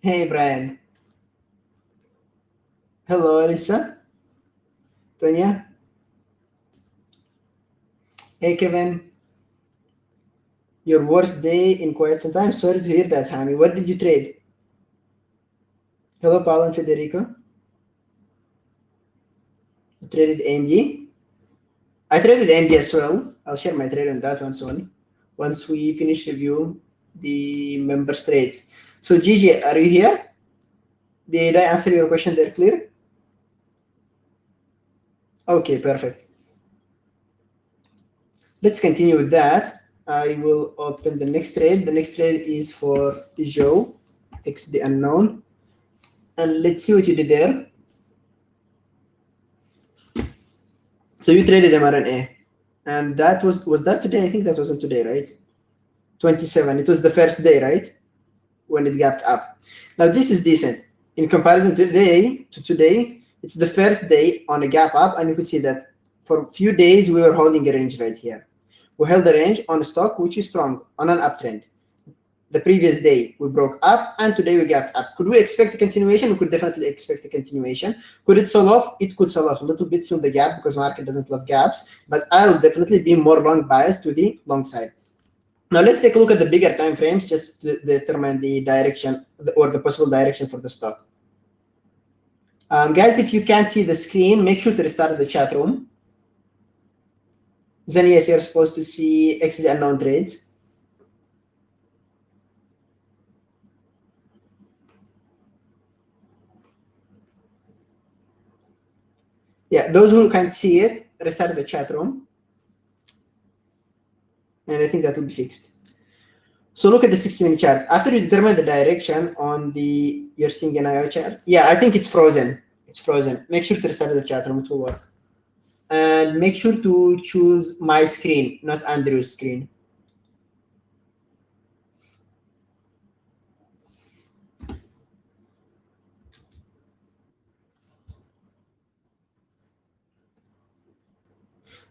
Hey, Brian. Hello, Elisa. Tonya. Hey, Kevin. Your worst day in quite some time. Sorry to hear that, Hami. What did you trade? Hello, Paul and Federico. You traded AMG. I traded AMG as well. I'll share my trade on that one soon. Once we finish review the members trades. So, Gigi, are you here? Did I answer your question there clear? Okay, perfect. Let's continue with that. I will open the next trade. The next trade is for Joe, X the unknown. And let's see what you did there. So you traded mRNA. And that was that today? I think that wasn't today, right? 27. It was the first day, right? When it gapped up. Now this is decent. In comparison to today, it's the first day on a gap up, and you could see that for a few days we were holding a range right here. We held the range on a stock which is strong on an uptrend. The previous day we broke up, and today we gapped up. Could we expect a continuation? We could definitely expect a continuation. Could it sell off? It could sell off a little bit, fill the gap, because market doesn't love gaps, but I'll definitely be more long biased to the long side. Now let's take a look at the bigger time frames just to determine the direction or the possible direction for the stock. Guys, if you can't see the screen, make sure to restart the chat room. Then yes, you're supposed to see X the unknown trades. Yeah, those who can't see it, restart the chat room. And I think that will be fixed. So look at the 60-minute chart. After you determine the direction on the, you're seeing an IO chart. Yeah, I think it's frozen. It's frozen. Make sure to restart the chat room, it will work. And make sure to choose my screen, not Andrew's screen.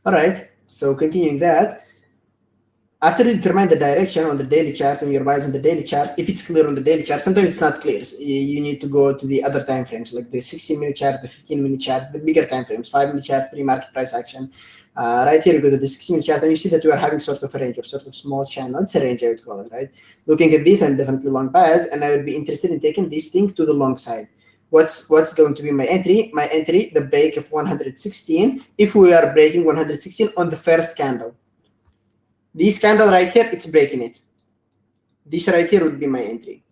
All right, so continuing that, after you determine the direction on the daily chart and your buys on the daily chart, if it's clear on the daily chart, sometimes it's not clear. So you need to go to the other time frames, like the 16-minute chart, the 15-minute chart, the bigger time frames, 5-minute chart, pre-market price action. Right here, you go to the 16-minute chart, and you see that you are having sort of a range or sort of small channel. It's a range, I would call it, right? Looking at this, I'm definitely long bias, and I would be interested in taking this thing to the long side. What's going to be my entry? My entry, the break of 116. If we are breaking 116 on the first candle. This candle right here, it's breaking it. This right here would be my entry.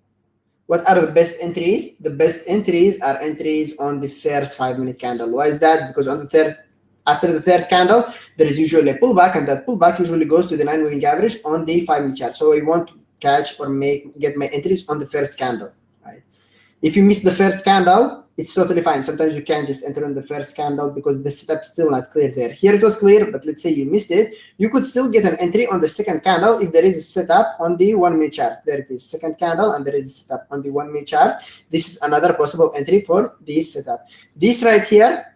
What are the best entries? The best entries are entries on the first 5-minute candle. Why is that? Because on the third, after the third candle, there is usually a pullback, and that pullback usually goes to the 9-moving average on the 5-minute chart. So I want to catch or get my entries on the first candle. Right? If you miss the first candle, it's totally fine. Sometimes you can just enter on the first candle because the setup's still not clear there. Here it was clear, but let's say you missed it. You could still get an entry on the second candle if there is a setup on the 1-minute chart. There it is, second candle, and there is a setup on the 1-minute chart. This is another possible entry for this setup. This right here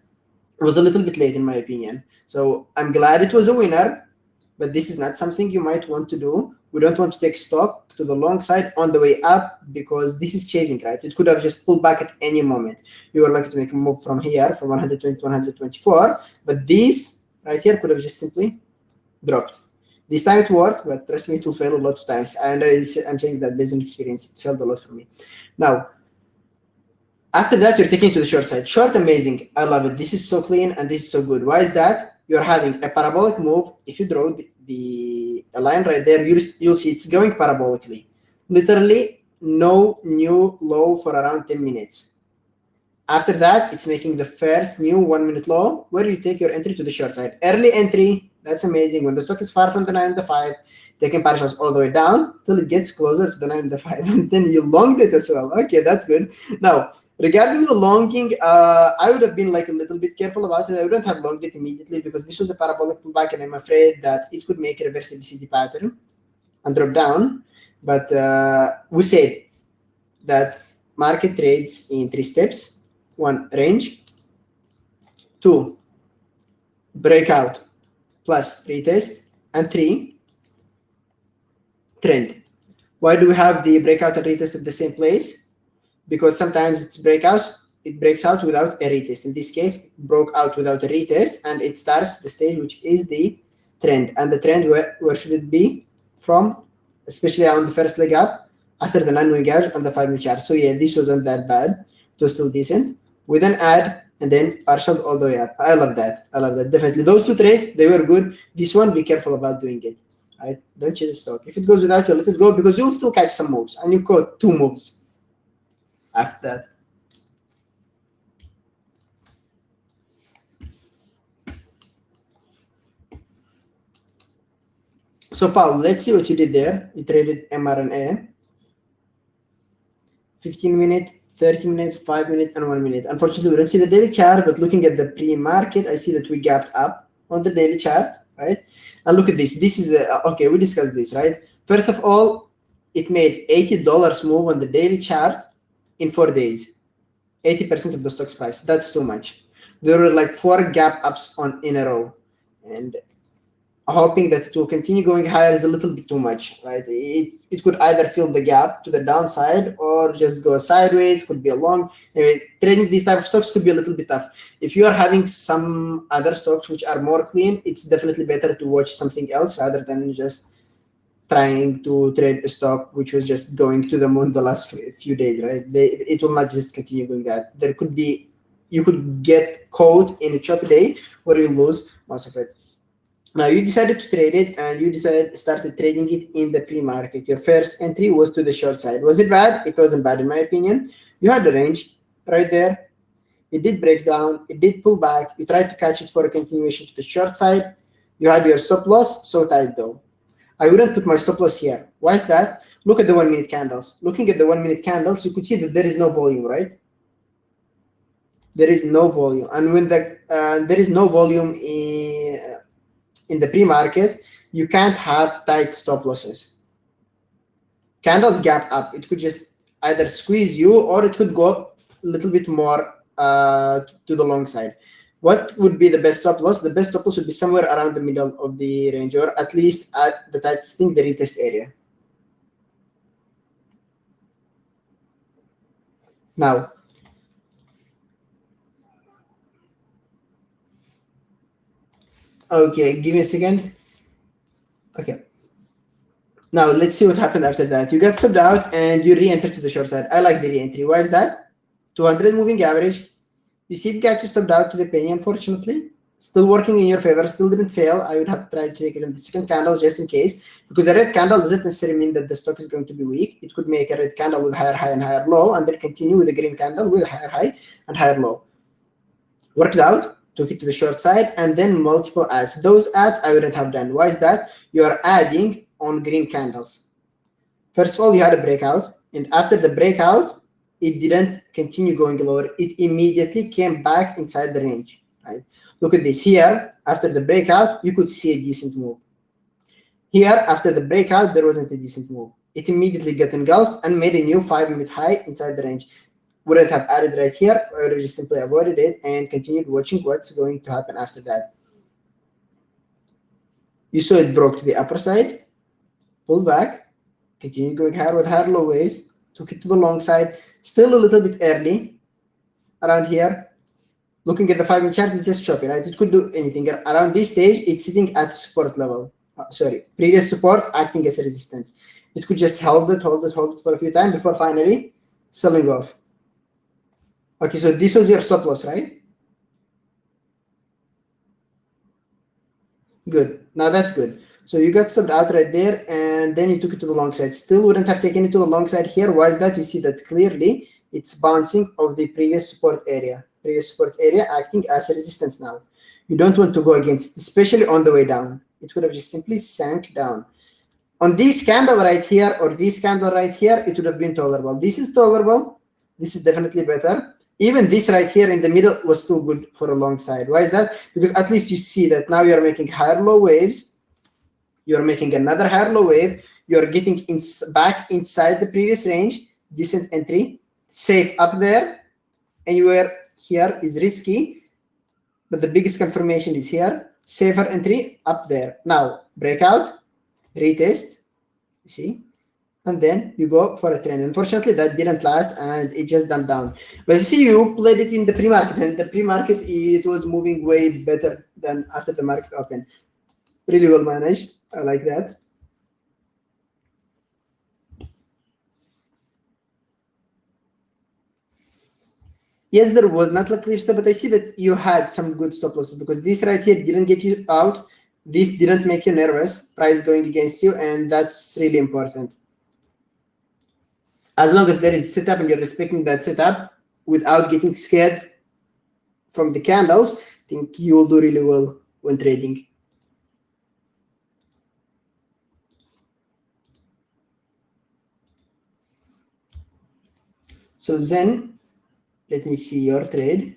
was a little bit late in my opinion. So I'm glad it was a winner, but this is not something you might want to do. We don't want to take stock to the long side on the way up because this is chasing, right? It could have just pulled back at any moment. You were lucky to make a move from here, from 120 to 124, but this right here could have just simply dropped. This time it worked, but trust me, it will fail a lot of times. And I'm saying that based on experience, it failed a lot for me. Now, after that, you're taking it to the short side. Short, amazing. I love it. This is so clean and this is so good. Why is that? You're having a parabolic move. If you draw the line right there, you'll see it's going parabolically. Literally, no new low for around 10 minutes. After that, it's making the first new 1-minute low where you take your entry to the short side. Early entry, that's amazing. When the stock is far from the 9 and the 5, taking partials all the way down till it gets closer to the 9 and the 5. And then you longed it as well. Okay, that's good. Now, regarding the longing, I would have been like a little bit careful about it. I wouldn't have longed it immediately because this was a parabolic pullback, and I'm afraid that it could make a reverse ABCD pattern and drop down. But we said that market trades in 3 steps. 1, range. 2, breakout plus retest. And 3, trend. Why do we have the breakout and retest at the same place? because sometimes it breaks out without a retest. In this case, it broke out without a retest, and it starts the stage which is the trend. And the trend, where should it be from? Especially on the first leg up after the non-moving average on the 5-minute chart. So yeah, this wasn't that bad. It was still decent. We then add and then partial all the way up. I love that. I love that. Definitely. Those two trades, they were good. This one, be careful about doing it. Right? Don't chase the stock. If it goes without you, let it go, because you'll still catch some moves. And you caught 2 moves after that. So Paul, let's see what you did there. You traded mRNA. 15-minute, 30-minute, 5-minute, and 1-minute. Unfortunately, we don't see the daily chart, but looking at the pre-market, I see that we gapped up on the daily chart, right? And look at this. This is okay. We discussed this, right? First of all, it made $80 move on the daily chart in 4 days. 80% of the stock's price. That's too much. There were like 4 gap ups in a row, and hoping that it will continue going higher is a little bit too much, right? It could either fill the gap to the downside or just go sideways. Could be a long. Anyway, trading these type of stocks could be a little bit tough. If you are having some other stocks which are more clean, it's definitely better to watch something else rather than just trying to trade a stock which was just going to the moon the last few days, right? It will not just continue doing that. You could get caught in a choppy day where you lose most of it. Now you decided to trade it, and you started trading it in the pre-market. Your first entry was to the short side. Was it bad? It wasn't bad in my opinion. You had the range right there. It did break down. It did pull back. You tried to catch it for a continuation to the short side. You had your stop loss, so tight though. I wouldn't put my stop loss here. Why is that? Look at the 1-minute candles. Looking at the 1-minute candles, you could see that there is no volume, right? There is no volume. And when there is no volume in the pre-market, you can't have tight stop losses. Candles gap up. It could just either squeeze you, or it could go a little bit more to the long side. What would be the best stop loss? The best stop loss would be somewhere around the middle of the range, or at least at the testing the retest area. Now, okay, give me a second. Okay. Now let's see what happened after that. You got stopped out and you re-entered to the short side. I like the re-entry. Why is that? 200 moving average. You see it got you stopped out to the penny, unfortunately. Still working in your favor, still didn't fail. I would have tried to take it in the second candle just in case, because a red candle doesn't necessarily mean that the stock is going to be weak. It could make a red candle with higher high and higher low, and then continue with a green candle with higher high and higher low. Worked out, took it to the short side, and then multiple ads. Those ads I wouldn't have done. Why is that? You are adding on green candles. First of all, you had a breakout, and after the breakout, it didn't continue going lower. It immediately came back inside the range, right? Look at this here. After the breakout, you could see a decent move. Here, after the breakout, there wasn't a decent move. It immediately got engulfed and made a new 5-minute high inside the range. Wouldn't have added right here, or just simply avoided it and continued watching what's going to happen after that. You saw it broke to the upper side, pulled back, continued going higher with higher low waves, took it to the long side, still a little bit early around here. Looking at the 5-minute chart, it's just choppy, right? It could do anything. Around this stage, it's sitting at support level. Previous support acting as a resistance. It could just hold it for a few times before finally selling off. Okay, so this was your stop loss, right? Good. Now that's good. So you got stopped out right there, and then you took it to the long side. Still wouldn't have taken it to the long side here. Why is that? You see that clearly it's bouncing off the previous support area. Previous support area acting as a resistance now. You don't want to go against it, especially on the way down. It would have just simply sank down. On this candle right here, or this candle right here, it would have been tolerable. This is tolerable. This is definitely better. Even this right here in the middle was still good for a long side. Why is that? Because at least you see that now you're making higher low waves. You're making another higher low wave. You're getting back inside the previous range. Decent entry. Safe up there. Anywhere here is risky. But the biggest confirmation is here. Safer entry up there. Now, breakout. Retest. You see? and then you go for a trend. Unfortunately, that didn't last, and it just dumped down. But see, you played it in the pre-market, and the pre-market, it was moving way better than after the market opened. Really well managed. I like that. Yes, there was not like clear stop, but I see that you had some good stop losses, because this right here didn't get you out. This didn't make you nervous, price going against you, and that's really important. As long as there is setup and you're respecting that setup without getting scared from the candles, I think you will do really well when trading. So then, let me see your trade.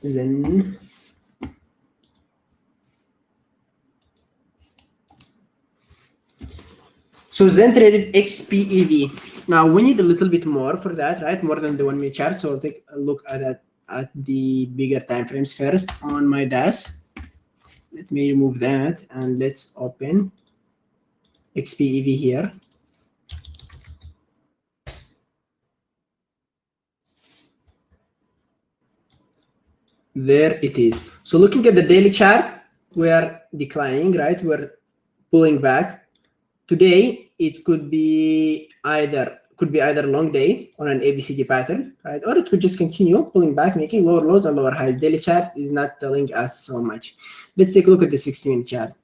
Then so Zen traded XPEV. Now we need a little bit more for that, right? More than the 1 minute chart. So I'll take a look at the bigger time frames first on my dash. Let me remove that and let's open XPEV here. There it is. So looking at the daily chart, we are declining, right? We're pulling back. Today, it could be either long day on an ABCD pattern, right? Or it could just continue pulling back, making lower lows and lower highs. Daily chart is not telling us so much. Let's take a look at the 60-minute chart.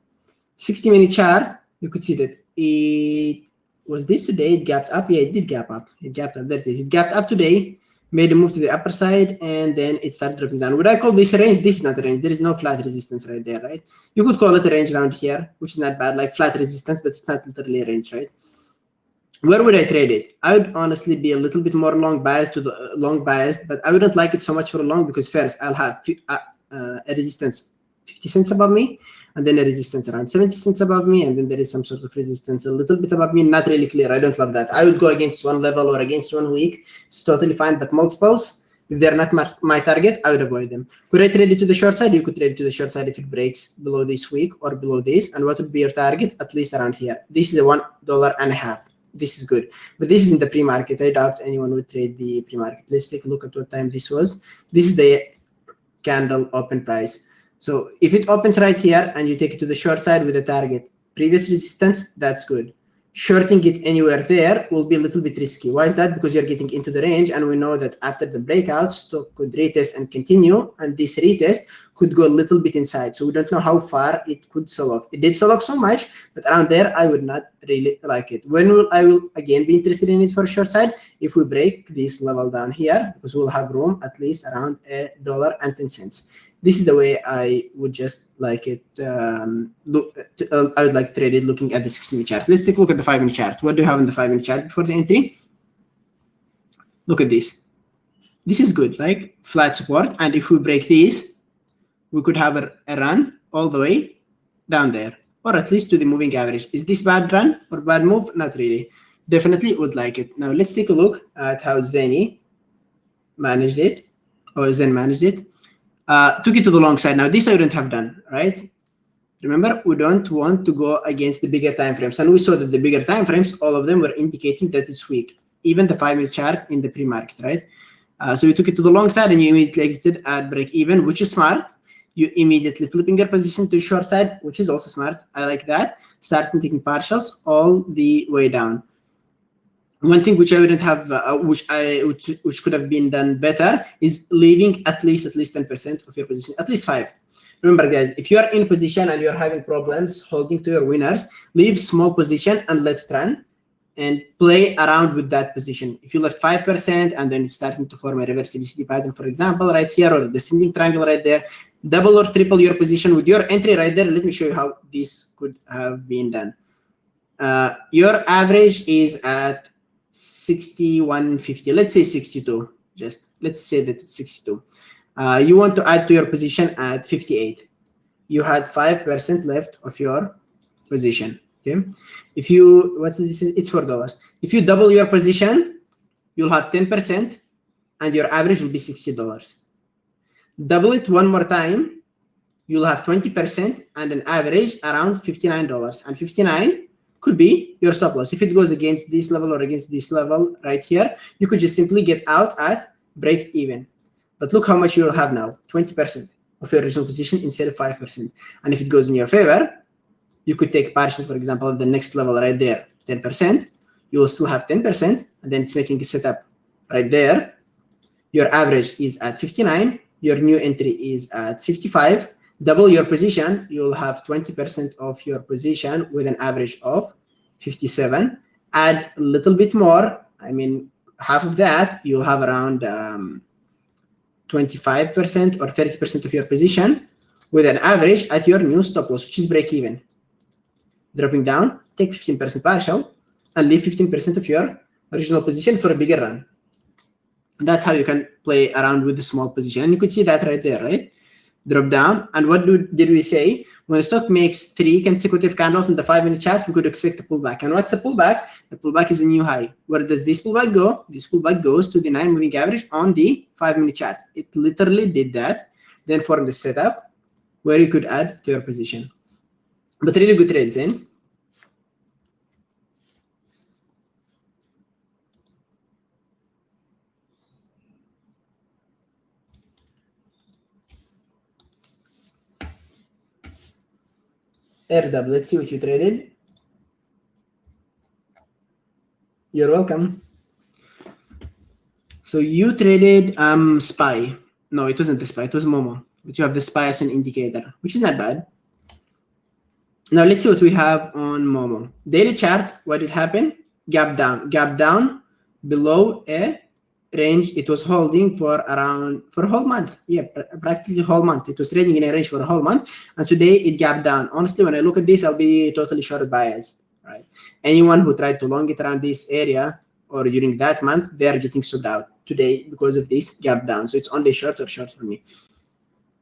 60-minute chart, you could see that it was this today. It gapped up. Yeah, it did gap up. It gapped up. There it is. It gapped up today, made a move to the upper side, and then it started dropping down. Would I call this a range? This is not a range. There is no flat resistance right there, right? You could call it a range around here, which is not bad, like flat resistance, but it's not literally a range, right? Where would I trade it? I would honestly be a little bit more long biased, but I wouldn't like it so much for long, because first I'll have a resistance 50 cents above me, and then a resistance around 70 cents above me, and then there is some sort of resistance a little bit above me. Not really clear. I don't love that. I would go against one level or against 1 week. It's totally fine, but multiples, if they're not my target, I would avoid them. Could I trade it to the short side? You could trade it to the short side if it breaks below this week or below this. And what would be your target? At least around here. This is a $1.50. This is good, but this is in the pre-market. I doubt anyone would trade the pre-market. Let's take a look at what time this was. This is the candle open price. So if it opens right here and you take it to the short side with a target previous resistance, that's good. Shorting it anywhere there will be a little bit risky. Why is that? Because you're getting into the range, and we know that after the breakout, stock could retest and continue, and this retest could go a little bit inside. So we don't know how far it could sell off. It did sell off so much, but around there, I would not really like it. I will again be interested in it for a short side? If we break this level down here, because we'll have room at least around $1.10. This is the way I would just like it. I would like to trade it looking at the 60-minute chart. Let's take a look at the 5-minute chart. What do you have in the 5-minute chart before the entry? Look at this. This is good, like flat support. And if we break this, we could have a run all the way down there, or at least to the moving average. Is this bad run or bad move? Not really. Definitely would like it. Now let's take a look at how Zen managed it. Took it to the long side. Now this I wouldn't have done, right? Remember, we don't want to go against the bigger time frames, and we saw that the bigger time frames, all of them were indicating that it's weak. Even the 5-minute chart in the pre-market, right? So you took it to the long side and you immediately exited at break even, which is smart. You immediately flipping your position to short side, which is also smart. I like that. Starting taking partials all the way down. One thing which I wouldn't have, which could have been done better, is leaving at least 10% of your position, at least 5. Remember, guys, if you are in position and you're having problems holding to your winners, leave small position and let it run, and play around with that position. If you left 5% and then it's starting to form a reverse ABCD pattern, for example, right here, or a descending triangle right there, double or triple your position with your entry right there. Let me show you how this could have been done. Your average is at 61.50. Let's say 62. Just let's say that it's 62. You want to add to your position at 58. You had 5% left of your position. Okay. If you, what's this? It's $4. If you double your position, you'll have 10%. and your average will be $60. Double it one more time, you'll have 20% and an average around $59. And 59 could be your stop loss. If it goes against this level or against this level right here, you could just simply get out at break even. But look how much you'll have now, 20% of your original position instead of 5%. And if it goes in your favor, you could take partial, for example, at the next level right there, 10%. You will still have 10%, and then it's making a setup right there. Your average is at 59. Your new entry is at 55. Double your position, you'll have 20% of your position with an average of 57. Add a little bit more, I mean, half of that, you'll have around 25% or 30% of your position with an average at your new stop loss, which is break even. Dropping down, take 15% partial and leave 15% of your original position for a bigger run. That's how you can play around with the small position. And you could see that right there, right? Drop down. And what did we say? When a stock makes 3 consecutive candles in the 5-minute chart, we could expect a pullback. And what's a pullback? The pullback is a new high. Where does this pullback go? This pullback goes to the 9-moving average on the 5-minute chart. It literally did that. Then formed a setup where you could add to your position. But really good trades, eh? AirDub, let's see what you traded. You're welcome. So you traded SPY. No, it wasn't the SPY, it was Momo. But you have the SPY as an indicator, which is not bad. Now let's see what we have on Momo. Daily chart, what did happen? Gap down below a range. It was holding for a whole month. Yeah, practically a whole month. It was trading in a range for a whole month, and today it gapped down. Honestly, when I look at this, I'll be totally short bias, right? Anyone who tried to long it around this area or during that month, they are getting sold out today because of this gap down. So it's only short for me.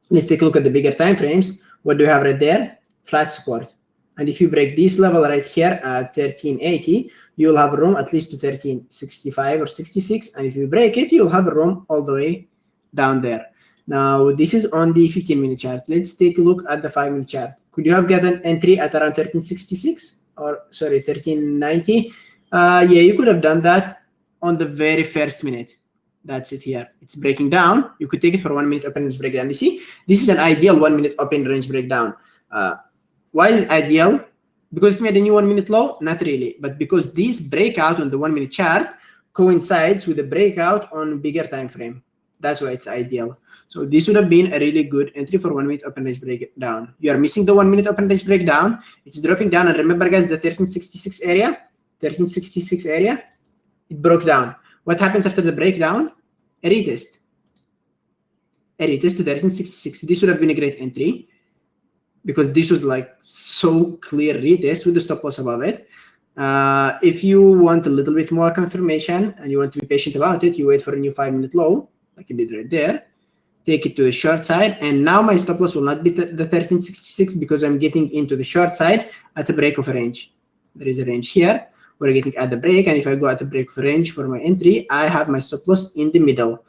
Let's take a look at the bigger time frames. What do you have right there? Flat support. And if you break this level right here at 1380, you'll have room at least to 1365 or 66. And if you break it, you'll have room all the way down there. Now, this is on the 15-minute chart. Let's take a look at the 5-minute chart. Could you have gotten entry at around 1366 or sorry, 1390? Yeah, you could have done that on the very first minute. That's it here. It's breaking down. You could take it for 1-minute open range breakdown. You see, this is an ideal 1-minute open range breakdown. Why is it ideal? Because it made a new 1-minute low? Not really, but because this breakout on the 1-minute chart coincides with the breakout on bigger time frame. That's why it's ideal. So this would have been a really good entry for 1-minute open range breakdown. You are missing the 1-minute open range breakdown. It's dropping down, and remember, guys, the 1366 area, it broke down. What happens after the breakdown? A retest. A retest to 1366. This would have been a great entry, because this was like so clear retest with the stop loss above it. If you want a little bit more confirmation and you want to be patient about it, you wait for a new 5-minute low, like you did right there. Take it to the short side, and now my stop loss will not be the 1366 because I'm getting into the short side at the break of a range. There is a range here. We're getting at the break, and if I go at the break of a range for my entry, I have my stop loss in the middle.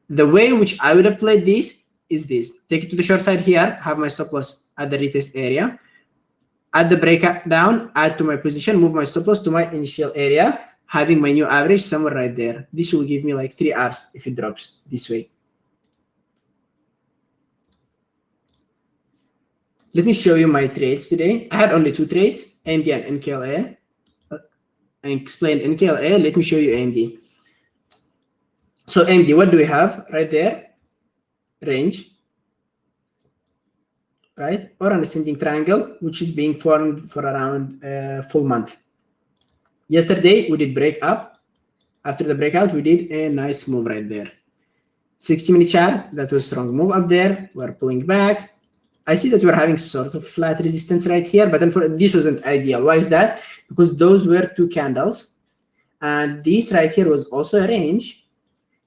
The way which I would have played this is this. Take it to the short side here, have my stop loss at the retest area. At the breakdown, add to my position, move my stop loss to my initial area, having my new average somewhere right there. This will give me like 3 hours if it drops this way. Let me show you my trades today. I had only 2 trades, AMD and NKLA. I explained NKLA. Let me show you AMD. So AMD, what do we have right there? Range, right? Or an ascending triangle, which is being formed for around a full month. Yesterday, we did break up. After the breakout, we did a nice move right there. 60-minute chart, that was a strong move up there. We're pulling back. I see that we're having sort of flat resistance right here, but then this wasn't ideal. Why is that? Because those were 2 candles. And this right here was also a range.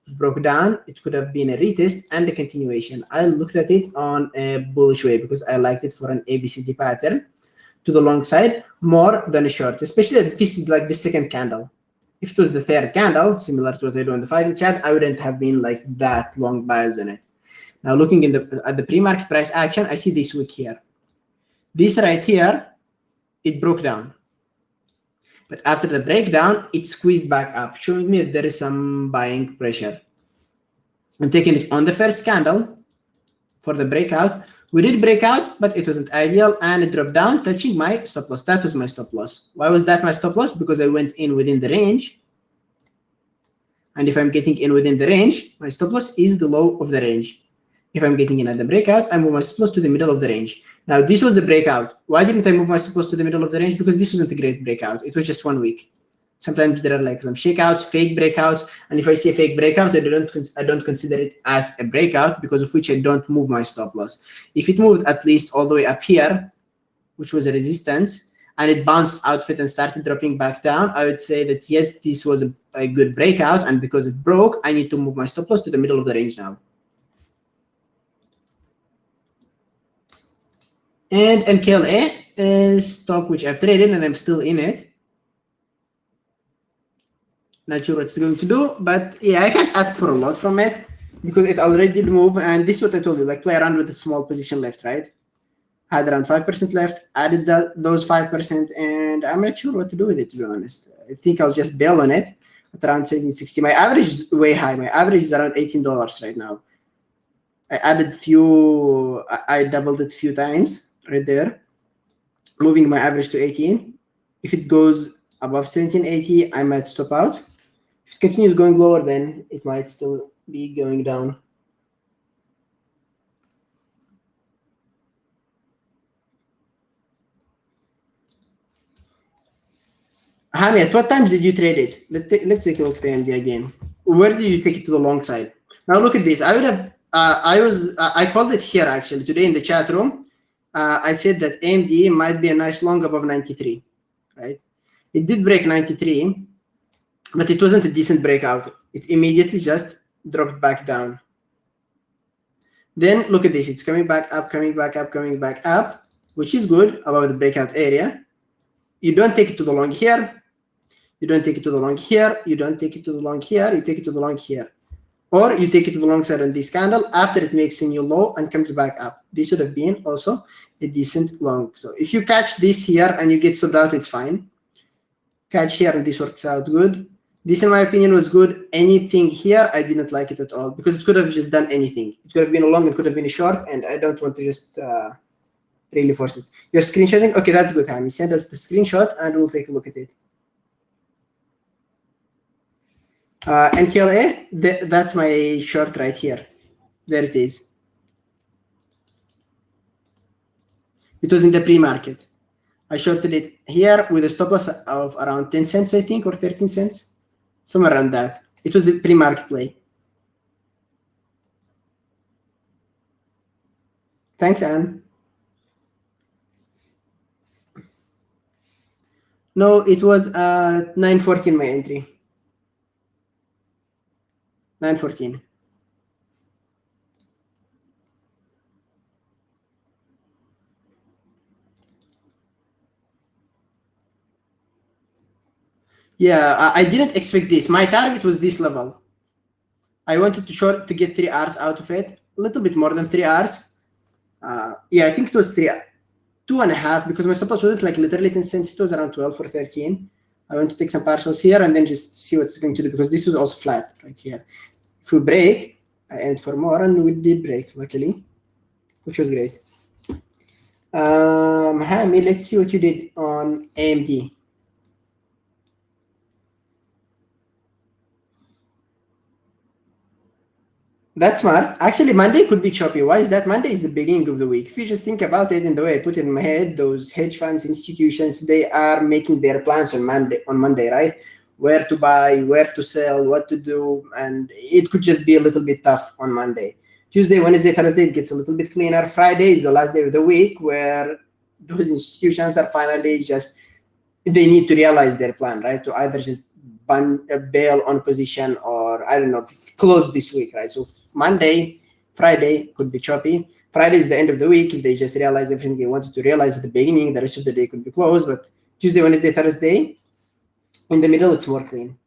It broke down. It could have been a retest and a continuation. I looked at it on a bullish way because I liked it for an ABCD pattern to the long side more than a short, especially this is like the second candle. If it was the third candle, similar to what I do on the 5-minute chart, I wouldn't have been like that long biased on it. Now looking at the pre-market price action, I see this wick here. This right here, it broke down. But after the breakdown, it squeezed back up, showing me that there is some buying pressure. I'm taking it on the first candle for the breakout. We did break out, but it wasn't ideal, and it dropped down, touching my stop loss. That was my stop loss. Why was that my stop loss? Because I went in within the range. And if I'm getting in within the range, my stop loss is the low of the range. If I'm getting in at the breakout, I move my stop loss to the middle of the range. Now, this was the breakout. Why didn't I move my stop loss to the middle of the range? Because this wasn't a great breakout. It was just 1 week. Sometimes there are like some shakeouts, fake breakouts, and if I see a fake breakout, I don't consider it as a breakout, because of which I don't move my stop loss. If it moved at least all the way up here, which was a resistance, and it bounced out of it and started dropping back down, I would say that yes, this was a good breakout, and because it broke, I need to move my stop loss to the middle of the range now. And NKLA is stock which I've traded and I'm still in it. Not sure what it's going to do, but yeah, I can't ask for a lot from it because it already did move. And this is what I told you, like play around with a small position left, right? Had around 5% left, added those 5%, and I'm not sure what to do with it, to be honest. I think I'll just bail on it at around 1760. My average is way high. My average is around $18 right now. I added I doubled it a few times right there, moving my average to 18. If it goes above 1780, I might stop out. If it continues going lower, then it might still be going down. Hami, at what times did you trade it? Let's take a look at the AMD again. Where did you take it to the long side? Now look at this. I would have. I called it here actually today in the chat room. I said that AMD might be a nice long above 93, right? It did break 93, but it wasn't a decent breakout. It immediately just dropped back down. Then look at this. It's coming back up, coming back up, coming back up, which is good above the breakout area. You don't take it to the long here. You don't take it to the long here. You don't take it to the long here. You take it to the long here. Or you take it to the long side on this candle after it makes a new low and comes back up. This should have been also a decent long. So if you catch this here and you get stopped out, it's fine. Catch here and this works out good. This, in my opinion, was good. Anything here, I didn't like it at all because it could have just done anything. It could have been a long, it could have been a short, and I don't want to just really force it. You're screenshotting? Okay, that's good, Hami. Send us the screenshot and we'll take a look at it. NKLA, that's my short right here. There it is. It was in the pre-market. I shorted it here with a stop loss of around 10 cents, I think, or 13 cents. Somewhere around that. It was a pre-market play. Thanks, Anne. No, it was 914 my entry. 914. Yeah, I didn't expect this. My target was this level. I wanted to get 3 hours out of it, a little bit more than 3 hours. Yeah, I think it was 2.5 because my stop loss wasn't like literally 10 cents. It was around 12 or 13. I want to take some partials here and then just see what's going to do because this was also flat right here. If we break, I aimed for more and we did break, luckily, which was great. Hami, let's see what you did on AMD. That's smart. Actually, Monday could be choppy. Why is that? Monday is the beginning of the week. If you just think about it in the way I put it in my head, those hedge funds, institutions, they are making their plans on Monday, right? Where to buy, where to sell, what to do, and it could just be a little bit tough on Monday. Tuesday, Wednesday, Thursday, it gets a little bit cleaner. Friday is the last day of the week where those institutions are finally they need to realize their plan, right? To either just bail on position or, I don't know, close this week, right? So Monday, Friday could be choppy. Friday is the end of the week. If they just realize everything they wanted to realize at the beginning, the rest of the day could be closed. But Tuesday, Wednesday, Thursday, in the middle, it's more clean.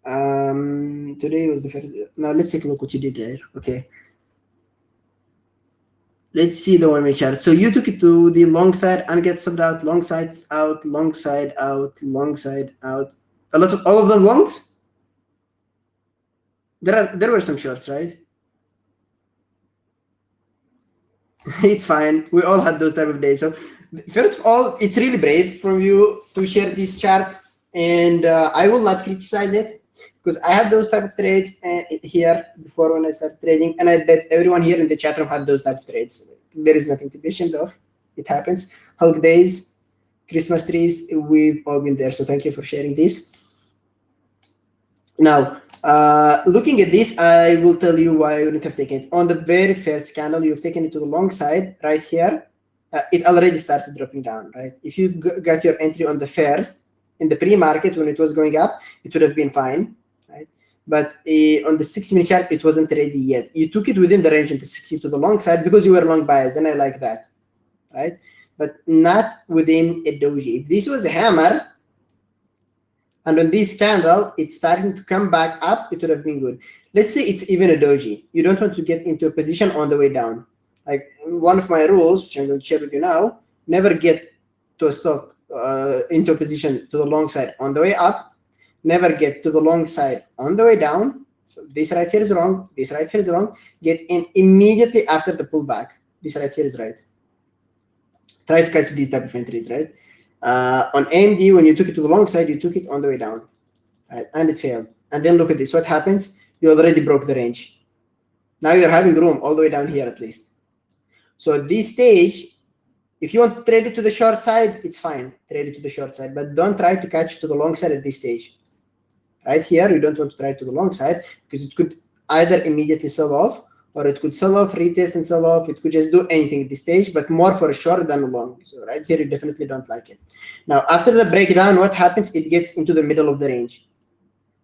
Today was the first. Now let's take a look what you did there. Okay. Let's see the 1 minute chart. So you took it to the long side and get subbed out, long sides out, long side out, long side out. A lot of all of them longs. There were some shorts, right? It's fine. We all had those type of days. So first of all, it's really brave from you to share this chart, and I will not criticize it because I had those type of trades here before when I started trading, and I bet everyone here in the chat room had those type of trades. There is nothing to be ashamed of. It happens. Holidays, Christmas trees, we've all been there. So thank you for sharing this. Now, looking at this, I will tell you why I wouldn't have taken it. On the very first candle, you've taken it to the long side right here. It already started dropping down, right? If you got your entry on the first, in the pre-market when it was going up, it would have been fine, right? But on the 6-minute chart, it wasn't ready yet. You took it within the range of the 60 to the long side because you were long biased, and I like that, right? But not within a doji. If this was a hammer, and on this candle, it's starting to come back up, it would have been good. Let's say it's even a doji. You don't want to get into a position on the way down. Like one of my rules, which I'm going to share with you now, never get to a stock into a position to the long side on the way up, never get to the long side on the way down. So this right here is wrong, this right here is wrong. Get in immediately after the pullback. This right here is right. Try to catch these type of entries, right? On AMD, when you took it to the long side, you took it on the way down, right? And it failed. And then look at this. What happens? You already broke the range. Now you're having room all the way down here at least. So at this stage, if you want to trade it to the short side, it's fine. Trade it to the short side, but don't try to catch to the long side at this stage. Right here, you don't want to try to the long side because it could either immediately sell off, or it could sell off, retest and sell off. It could just do anything at this stage, but more for a short than a long. So right here, you definitely don't like it. Now, after the breakdown, what happens? It gets into the middle of the range.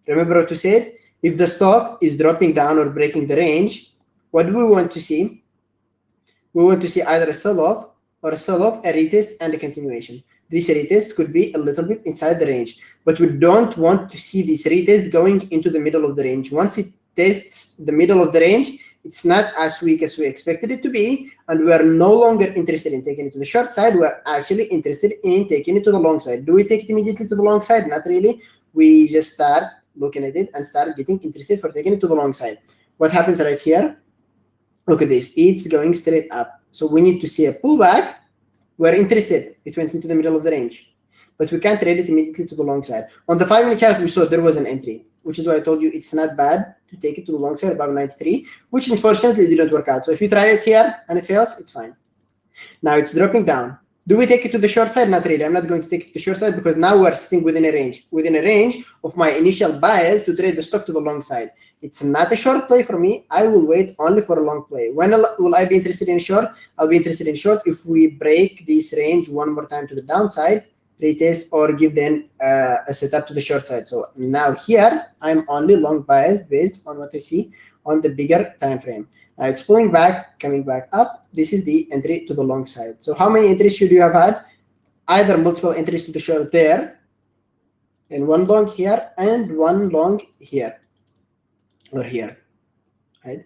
Remember what we said? If the stock is dropping down or breaking the range, what do we want to see? We want to see either a sell-off or a sell-off, a retest, and a continuation. This retest could be a little bit inside the range, but we don't want to see this retest going into the middle of the range. Once it tests the middle of the range, it's not as weak as we expected it to be, and we are no longer interested in taking it to the short side. We are actually interested in taking it to the long side. Do we take it immediately to the long side? Not really. We just start looking at it and start getting interested for taking it to the long side. What happens right here? Look at this. It's going straight up. So we need to see a pullback. We're interested. It went into the middle of the range, but we can't trade it immediately to the long side. On the 5-minute chart, we saw there was an entry, which is why I told you it's not bad to take it to the long side above 93, which unfortunately didn't work out. So if you try it here and it fails, it's fine. Now it's dropping down. Do we take it to the short side? Not really. I'm not going to take it to the short side because now we're sitting within a range of my initial bias to trade the stock to the long side. It's not a short play for me. I will wait only for a long play. When will I be interested in short? I'll be interested in short if we break this range one more time to the downside, retest, or give them a setup to the short side. So now here, I'm only long biased based on what I see on the bigger time frame. It's pulling back, coming back up. This is the entry to the long side. So how many entries should you have had? Either multiple entries to the short there, and one long here, and one long here, or here, right?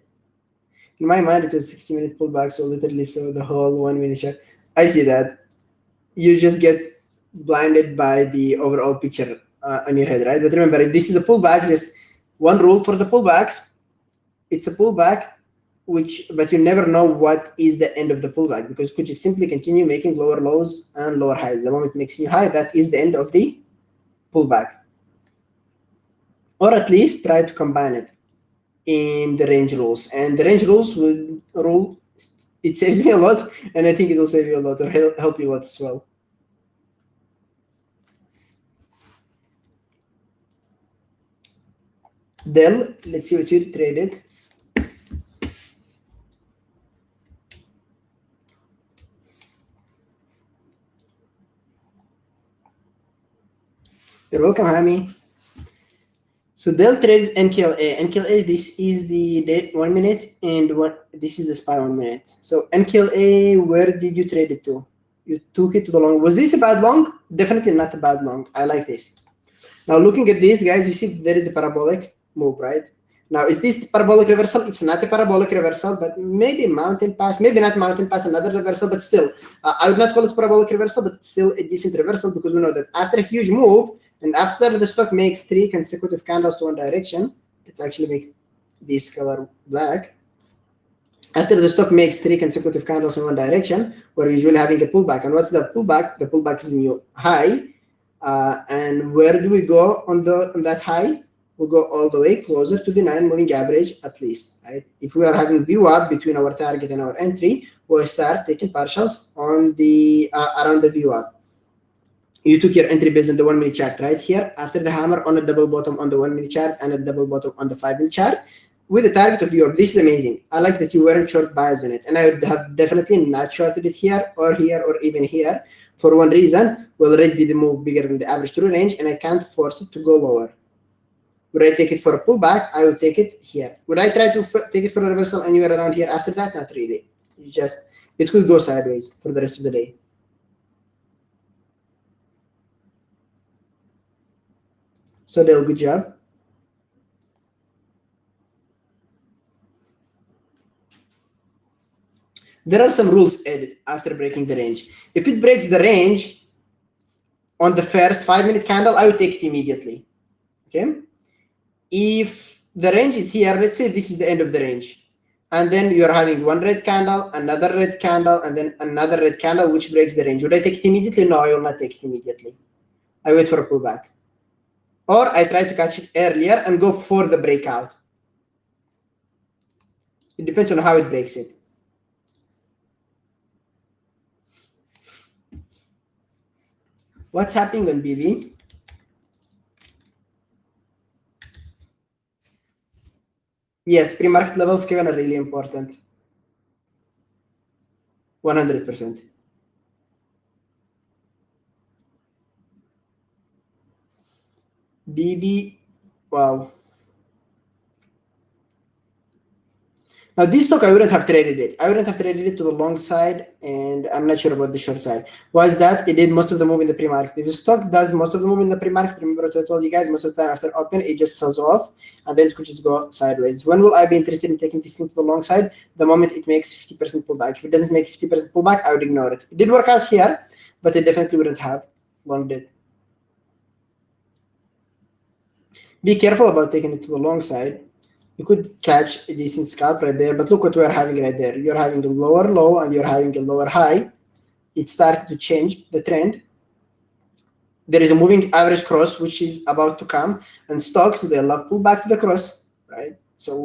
In my mind, it was 60-minute pullback, so literally saw the whole 1 minute chart. I see that. You just get blinded by the overall picture on your head, right? But remember, this is a pullback. Just one rule for the pullbacks. It's a pullback, but you never know what is the end of the pullback because it could just simply continue making lower lows and lower highs. The moment it makes new high, that is the end of the pullback. Or at least try to combine it in the range rules. And the range rules it saves me a lot, and I think it will save you a lot or help you a lot as well. Dell, let's see what you traded. You're welcome, Hami. So Dell traded NKLA. NKLA, this is the day 1 minute, and this is the SPY 1 minute. So NKLA, where did you trade it to? You took it to the long. Was this a bad long? Definitely not a bad long. I like this. Now looking at this, guys, you see there is a parabolic move, right? Now, is this parabolic reversal? It's not a parabolic reversal, but maybe mountain pass, maybe not mountain pass, another reversal, but still, I would not call it parabolic reversal, but it's still a decent reversal because we know that after a huge move and after the stock makes 3 consecutive candles to one direction, let's actually make this color black. After the stock makes 3 consecutive candles in one direction, we're usually having a pullback. And what's the pullback? The pullback is new high. And where do we go on that high? We go all the way closer to the 9 moving average at least, right? If we are having VWAP between our target and our entry, we'll start taking partials on the around the VWAP. You took your entry based on the 1 minute chart right here. After the hammer on a double bottom on the 1 minute chart and a double bottom on the 5 minute chart with a target of VWAP. This is amazing. I like that you weren't short bias on it, and I would have definitely not shorted it here or even here. For one reason, we already did a move bigger than the average true range, and I can't force it to go lower. Would I take it for a pullback? I would take it here. Would I try to take it for a reversal anywhere around here after that? Not really. It could go sideways for the rest of the day. So Dale, good job. There are some rules added after breaking the range. If it breaks the range on the first 5 minute candle, I would take it immediately. Okay. If the range is here, let's say this is the end of the range, and then you're having one red candle, another red candle, and then another red candle, which breaks the range. Would I take it immediately? No, I will not take it immediately. I wait for a pullback. Or I try to catch it earlier and go for the breakout. It depends on how it breaks it. What's happening on BB? Yes, pre-market levels, Kevin, are really important. 100%. BB, wow. Now this stock, I wouldn't have traded it. I wouldn't have traded it to the long side, and I'm not sure about the short side. Why is that? It did most of the move in the pre-market. If the stock does most of the move in the pre-market, remember what I told you guys, most of the time after open, it just sells off, and then it could just go sideways. When will I be interested in taking this thing to the long side? The moment it makes 50% pullback. If it doesn't make 50% pullback, I would ignore it. It did work out here, but it definitely wouldn't have longed it. Be careful about taking it to the long side. You could catch a decent scalp right there, but look what we're having right there. You're having a lower low and you're having a lower high. It started to change the trend. There is a moving average cross, which is about to come, and stocks, they love pull back to the cross, right? So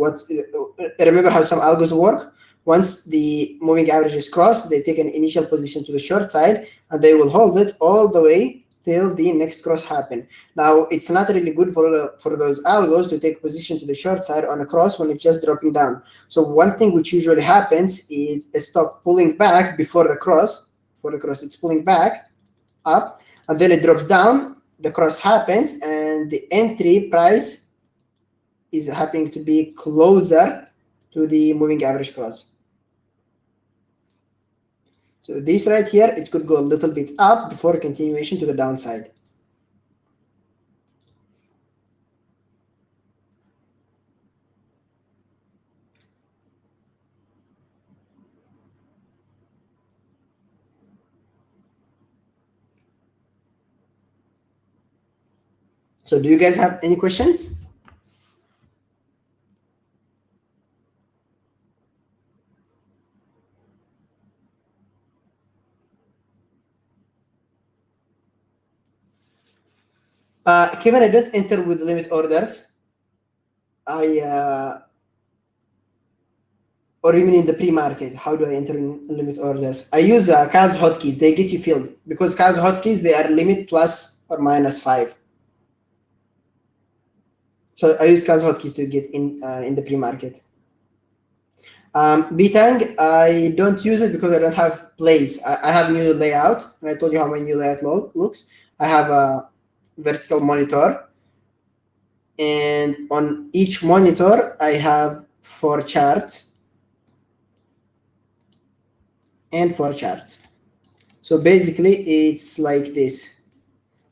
remember how some algos work? Once the moving average is crossed, they take an initial position to the short side, and they will hold it all the way till the next cross happen. Now, it's not really good for those algos to take position to the short side on a cross when it's just dropping down. So one thing which usually happens is a stock pulling back before the cross. For the cross, it's pulling back up, and then it drops down, the cross happens, and the entry price is happening to be closer to the moving average cross. So this right here, it could go a little bit up before continuation to the downside. So do you guys have any questions? Kevin, I don't enter with limit orders. Or even in the pre-market, how do I enter in limit orders? I use Cal's hotkeys. They get you filled because Cal's hotkeys, they are limit plus or minus 5. So I use Cal's hotkeys to get in the pre-market. Bitang, I don't use it because I don't have plays. I have new layout, and I told you how my new layout looks. I have a vertical monitor, and on each monitor, I have 4 charts and 4 charts. So basically, it's like this.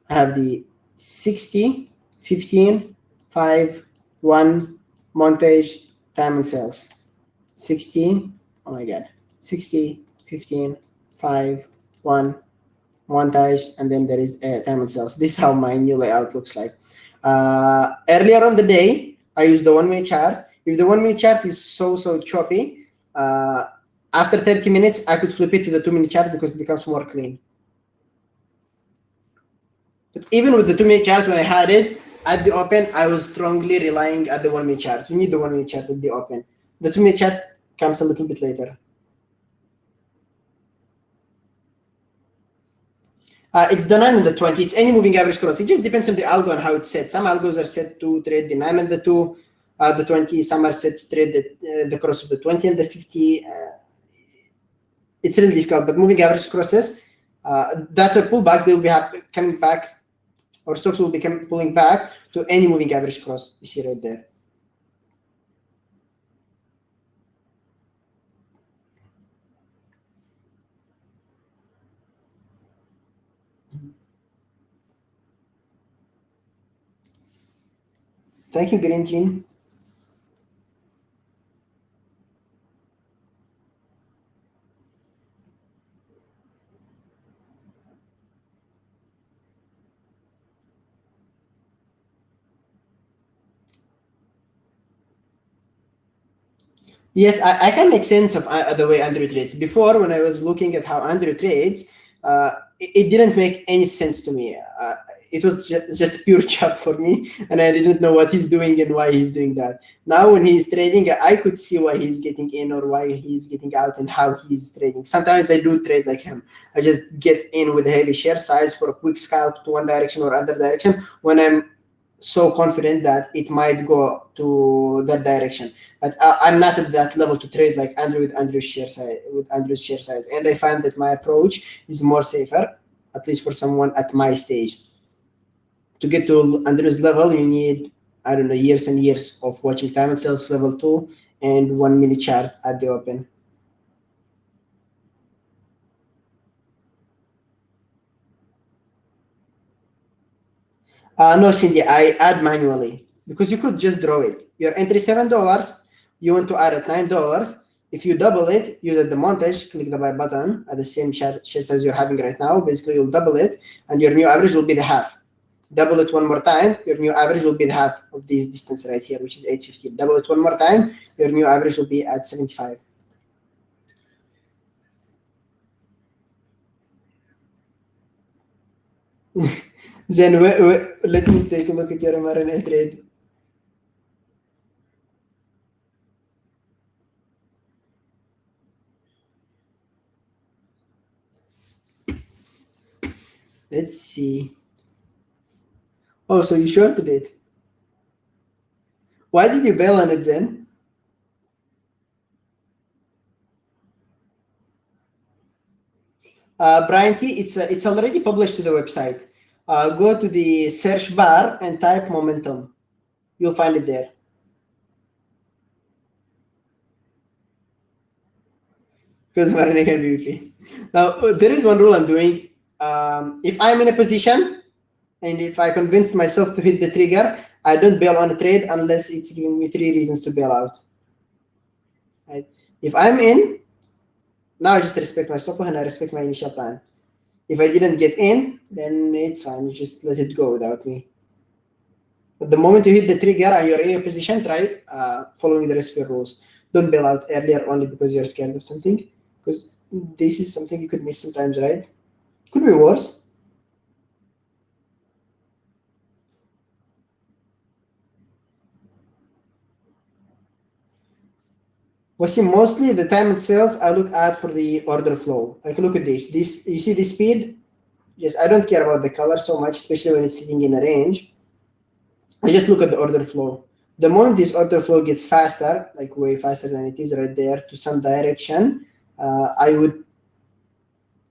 I have the 60 15, 5, 1, montage, time and sales. 60, oh my god, 60, 15, 5, 1, montage, and then there is time and sales. This is how my new layout looks like. Earlier on the day, I used the 1 minute chart. If the 1 minute chart is so choppy, after 30 minutes, I could flip it to the 2 minute chart because it becomes more clean. But even with the 2 minute chart, when I had it at the open, I was strongly relying at the 1 minute chart. You need the 1 minute chart at the open. The 2 minute chart comes a little bit later. It's the 9 and the 20. It's any moving average cross. It just depends on the algo and how it's set. Some algos are set to trade the 9 and the 2, the 20. Some are set to trade the cross of the 20 and the 50. It's really difficult, but moving average crosses, that's why pullbacks, they will be coming back, or stocks will be pulling back to any moving average cross you see right there. Thank you, Green Jean. Yes, I can make sense of the way Andrew trades. Before, when I was looking at how Andrew trades, it didn't make any sense to me. It was just pure chop for me, and I didn't know what he's doing and why he's doing that. Now, when he's trading, I could see why he's getting in or why he's getting out and how he's trading. Sometimes I do trade like him. I just get in with a heavy share size for a quick scalp to one direction or other direction when I'm so confident that it might go to that direction. But I'm not at that level to trade like Andrew with Andrew's share size. And I find that my approach is more safer, at least for someone at my stage. To get to Andrew's level, you need, I don't know, years and years of watching time and sales level 2 and 1 minute chart at the open. No, Cindy, I add manually because you could just draw it. Your entry $7, you want to add at $9. If you double it, use at the montage, click the buy button at the same share size you're having right now. Basically, you'll double it, and your new average will be the half. Double it one more time, your new average will be the half of this distance right here, which is 850. Double it one more time, your new average will be at 75. Then let me take a look at your mRNA trade. Let's see. Oh, so you shorted it. Why did you bail on it then? Brian T, it's already published to the website. Go to the search bar and type momentum. You'll find it there. Because Marine can be Now, there is one rule I'm doing. If I'm in a position and if I convince myself to hit the trigger, I don't bail on a trade unless it's giving me 3 reasons to bail out. Right? If I'm in, now I just respect my stop loss and I respect my initial plan. If I didn't get in, then it's fine. You just let it go without me. But the moment you hit the trigger and you're in your position, try following the rest of your rules. Don't bail out earlier only because you're scared of something. Because this is something you could miss sometimes, right? Could be worse. Wasim, mostly the time and sales I look at for the order flow. Like look at this. You see the speed? Yes, I don't care about the color so much, especially when it's sitting in a range. I just look at the order flow. The moment this order flow gets faster, like way faster than it is right there to some direction, I would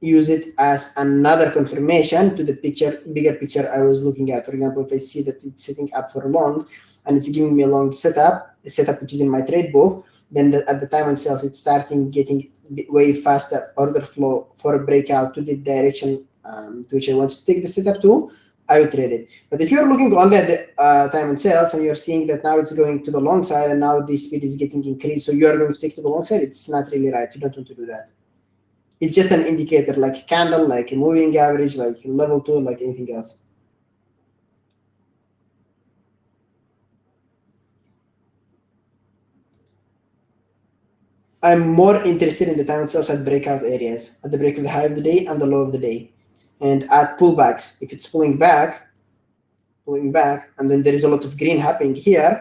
use it as another confirmation to the bigger picture I was looking at. For example, if I see that it's setting up for a long and it's giving me a long setup which is in my trade book, then at the time and sales, it's starting getting way faster order flow for a breakout to the direction to which I want to take the setup to. I would trade it. But if you're looking only at the time and sales and you're seeing that now it's going to the long side and now this speed is getting increased, so you're going to take to the long side, it's not really right. You don't want to do that. It's just an indicator, like a candle, like a moving average, like level 2, like anything else. I'm more interested in the time and sales at breakout areas, at the break of the high of the day and the low of the day. And at pullbacks, if it's pulling back, and then there is a lot of green happening here,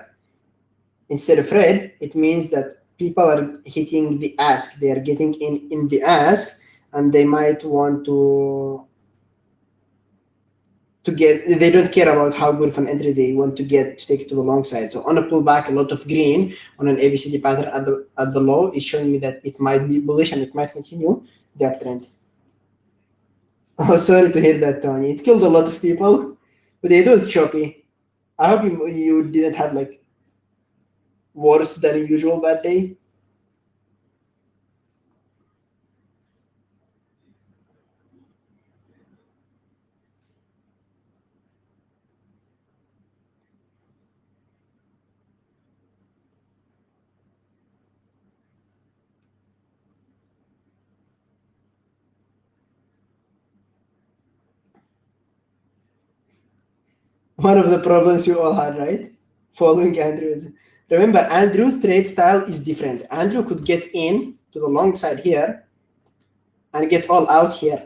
instead of red, it means that people are hitting the ask. They are getting in the ask, and they might want to get, they don't care about how good of an entry they want to get to take it to the long side. So on a pullback, a lot of green on an ABCD pattern at the low is showing me that it might be bullish and it might continue the uptrend. Oh, sorry to hear that, Tony. It killed a lot of people, but it was choppy. I hope you didn't have like worse than a usual bad day. One of the problems you all had, right? Following Andrew's. Remember, Andrew's trade style is different. Andrew could get in to the long side here and get all out here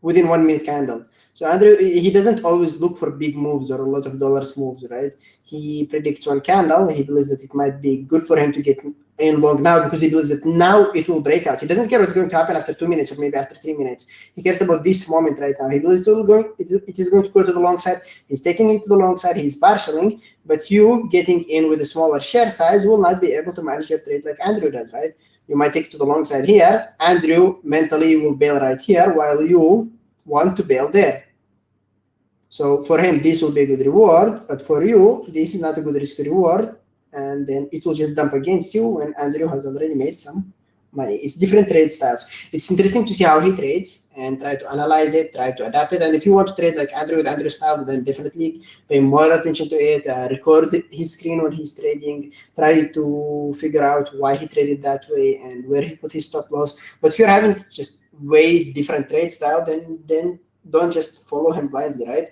within 1 minute candle. So Andrew, he doesn't always look for big moves or a lot of dollars moves, right? He predicts one candle. He believes that it might be good for him to get in long now because he believes that now it will break out. He doesn't care what's going to happen after 2 minutes or maybe after 3 minutes. He cares about this moment right now. He believes it is going to go to the long side. He's taking it to the long side. He's partialing, but you getting in with a smaller share size will not be able to manage your trade like Andrew does, right? You might take it to the long side here. Andrew mentally will bail right here while you want to bail there. So for him, this will be a good reward, but for you, this is not a good risk to reward, and then it will just dump against you when Andrew has already made some money. It's different trade styles. It's interesting to see how he trades and try to analyze it, try to adapt it. And if you want to trade like Andrew with Andrew's style, then definitely pay more attention to it, record his screen when he's trading, try to figure out why he traded that way and where he put his stop loss. But if you're having just way different trade style, then don't just follow him blindly, right?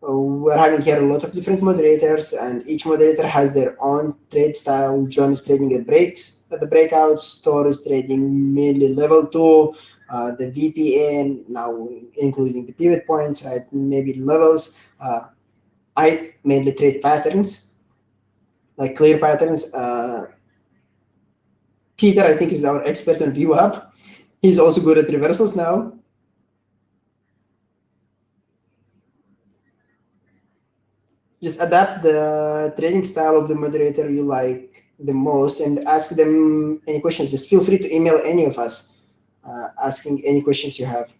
We're having here a lot of different moderators, and each moderator has their own trade style. John is trading at the breakouts. Tor is trading mainly level 2, the VPN, now including the pivot points, right? Maybe levels. I mainly trade patterns, like clear patterns. Peter, I think, is our expert on VWAP. He's also good at reversals now. Just adapt the trading style of the moderator you like the most and ask them any questions. Just feel free to email any of us asking any questions you have.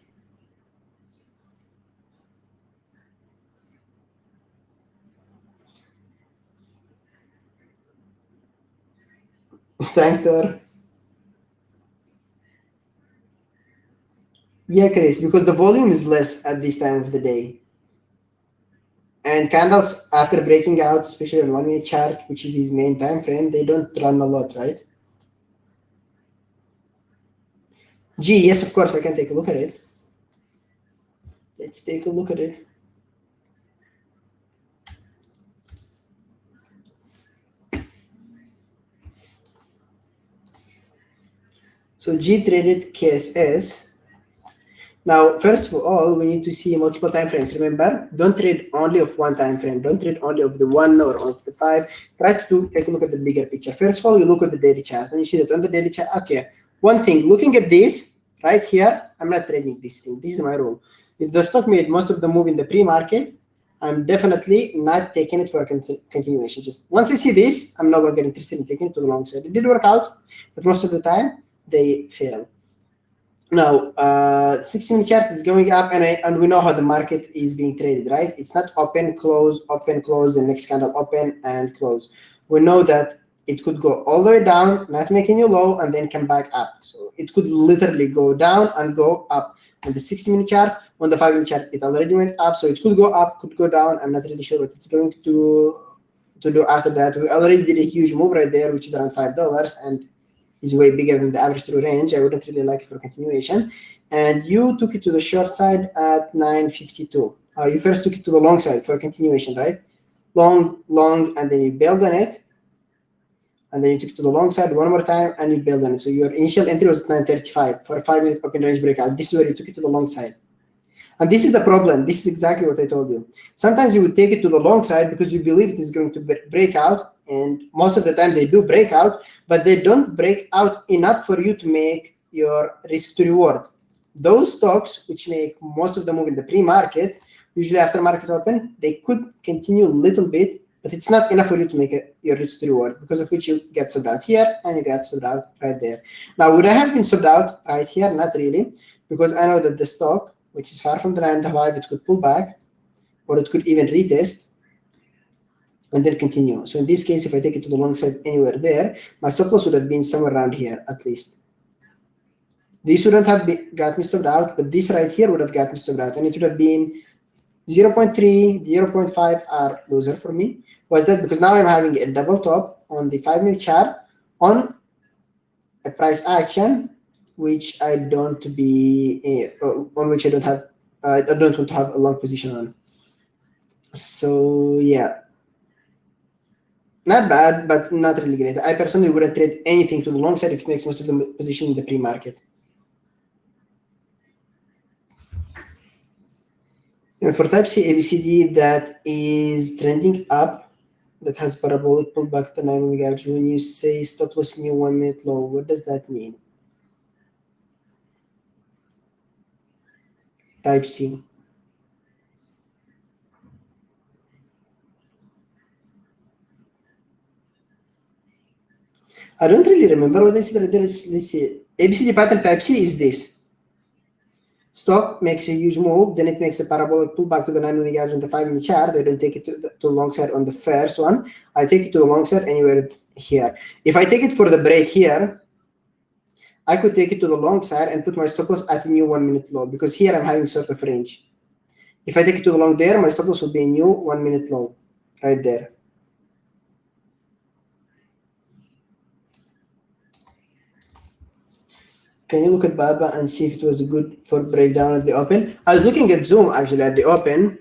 Thanks, Thor. Yeah, Chris, because the volume is less at this time of the day. And candles, after breaking out, especially on 1 minute chart, which is his main time frame, they don't run a lot, right? G, yes, of course, I can take a look at it. Let's take a look at it. So G traded KSS. Now, first of all, we need to see multiple time frames. Remember, don't trade only of one time frame. Don't trade only of the 1 or of the 5. Try to take a look at the bigger picture. First of all, you look at the daily chart, and you see that on the daily chart, okay, one thing, looking at this right here, I'm not trading this thing. This is my rule. If the stock made most of the move in the pre-market, I'm definitely not taking it for a continuation. Just once I see this, I'm no longer interested in taking it to the long side. It did work out, but most of the time, they fail. Now, 16-minute chart is going up, and we know how the market is being traded, right? It's not open, close, the next candle open and close. We know that it could go all the way down, not make any low, and then come back up. So it could literally go down and go up. on the 60-minute chart. On the 5-minute chart, it already went up, so it could go up, could go down. I'm not really sure what it's going to do after that. We already did a huge move right there, which is around $5, and is way bigger than the average true range. I wouldn't really like it for continuation. And you took it to the short side at 9.52. You first took it to the long side for continuation, right? Long, and then you bailed on it. And then you took it to the long side one more time and you bailed on it. So your initial entry was at 9.35 for a 5-minute open range breakout. This is where you took it to the long side. And this is the problem. This is exactly what I told you. Sometimes you would take it to the long side because you believe it is going to break out. And most of the time they do break out, but they don't break out enough for you to make your risk to reward. Those stocks, which make most of the move in the pre-market, usually after market open, they could continue a little bit, but it's not enough for you to make your risk to reward, because of which you get sold out here and you get sold out right there. Now, would I have been sold out right here? Not really, because I know that the stock, which is far from the 9.5, it could pull back, or it could even retest and then continue. So in this case, if I take it to the long side anywhere there, my stop loss would have been somewhere around here at least. This wouldn't have got me stopped out, but this right here would have got me stopped out, and it would have been 0.3, 0.5 are loser for me. Why is that? Because now I'm having a double top on the 5-minute chart on a price action, which I don't be on which I don't have. I don't want to have a long position on. So yeah, not bad, but not really great. I personally wouldn't trade anything to the long side if it makes most of the position in the pre-market. For type C ABCD that is trending up, that has parabolic pullback to 9-minute average, when you say stop loss new 1-minute low, what does that mean? Type C. I don't really remember what I said right there. Let's see. ABCD pattern type C is this. Stock makes a huge move, then it makes a parabolic pullback to the 9-minute average on the 5-minute chart. I don't take it to the long side on the first one. I take it to the long side anywhere here. If I take it for the break here, I could take it to the long side and put my stop loss at a new 1-minute low, because here I'm having sort of range. If I take it to the long there, my stop loss will be a new 1-minute low right there. Can you look at Baba and see if it was good for breakdown at the open? I was looking at Zoom actually at the open,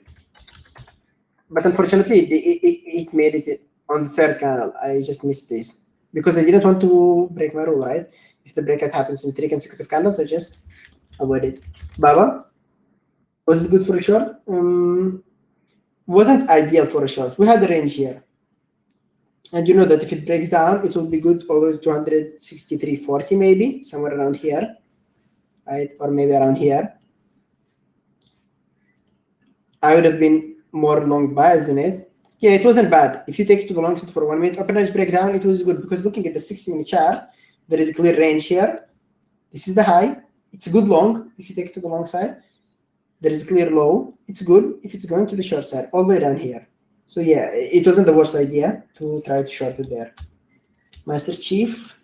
but unfortunately it made it on the third candle. I just missed this because I didn't want to break my rule, right? If the breakout happens in 3 consecutive candles, I just avoid it. Baba, was it good for a short? Wasn't ideal for a short. We had a range here. And you know that if it breaks down, it will be good all the way to 263.40 maybe, somewhere around here, right? Or maybe around here. I would have been more long biased in it. Yeah, it wasn't bad. If you take it to the long side for 1 minute open range breakdown, it was good, because looking at the 60-minute chart, there is a clear range here. This is the high. It's a good long if you take it to the long side. There is a clear low. It's good if it's going to the short side, all the way down here. So yeah, it wasn't the worst idea to try to short it there. Master Chief.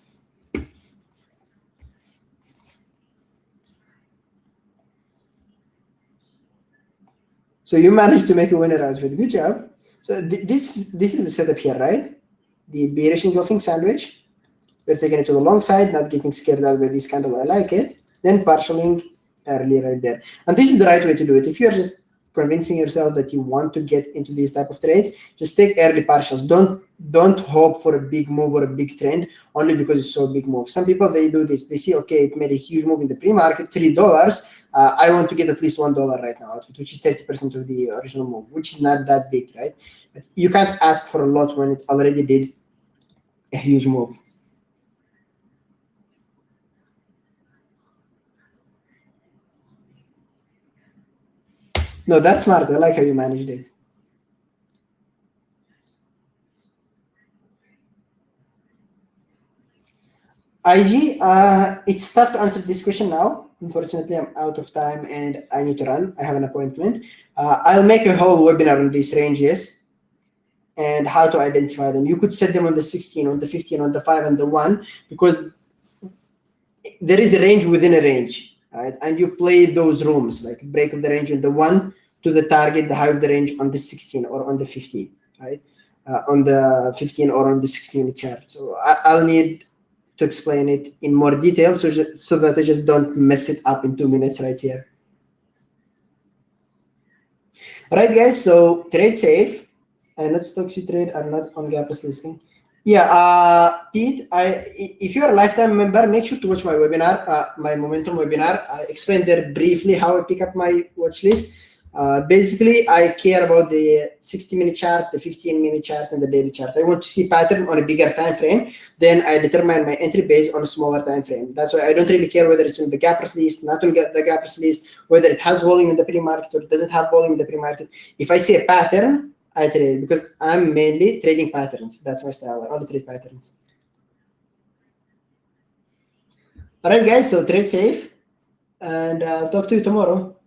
So you managed to make a winner out of it. Good job. So this is the setup here, right? The bearish engulfing sandwich. We're taking it to the long side, not getting scared out by this candle. I like it. Then partialing early right there. And this is the right way to do it. If you're just convincing yourself that you want to get into these type of trades, just take early partials. Don't hope for a big move or a big trend only because it's so big move. Some people, they do this. They see, okay, it made a huge move in the pre-market, $3. I want to get at least $1 right now, which is 30% of the original move, which is not that big, right? But you can't ask for a lot when it already did a huge move. No, that's smart. I like how you managed it. IG, it's tough to answer this question now. Unfortunately, I'm out of time and I need to run. I have an appointment. I'll make a whole webinar on these ranges and how to identify them. You could set them on the 16, on the 15, on the 5, and the 1, because there is a range within a range. right? And you play those rooms, like break of the range on the 1 to the target, the high of the range on the 16 or on the 15, right? On the 15 or on the 16 chart. So I'll need to explain it in more detail so that I just don't mess it up in 2 minutes right here. All right, guys, so trade safe. And not stocks you trade are not on gapless listing. Yeah, Pete, if you're a lifetime member, make sure to watch my webinar, my Momentum webinar. I explained there briefly how I pick up my watch list. Basically, I care about the 60-minute chart, the 15-minute chart, and the daily chart. I want to see pattern on a bigger time frame. Then I determine my entry based on a smaller time frame. That's why I don't really care whether it's on the gapless list, not on the gapless list, whether it has volume in the pre-market or doesn't have volume in the pre-market. If I see a pattern, I trade because I'm mainly trading patterns. That's my style. I only trade patterns. All right, guys. So trade safe, and I'll talk to you tomorrow.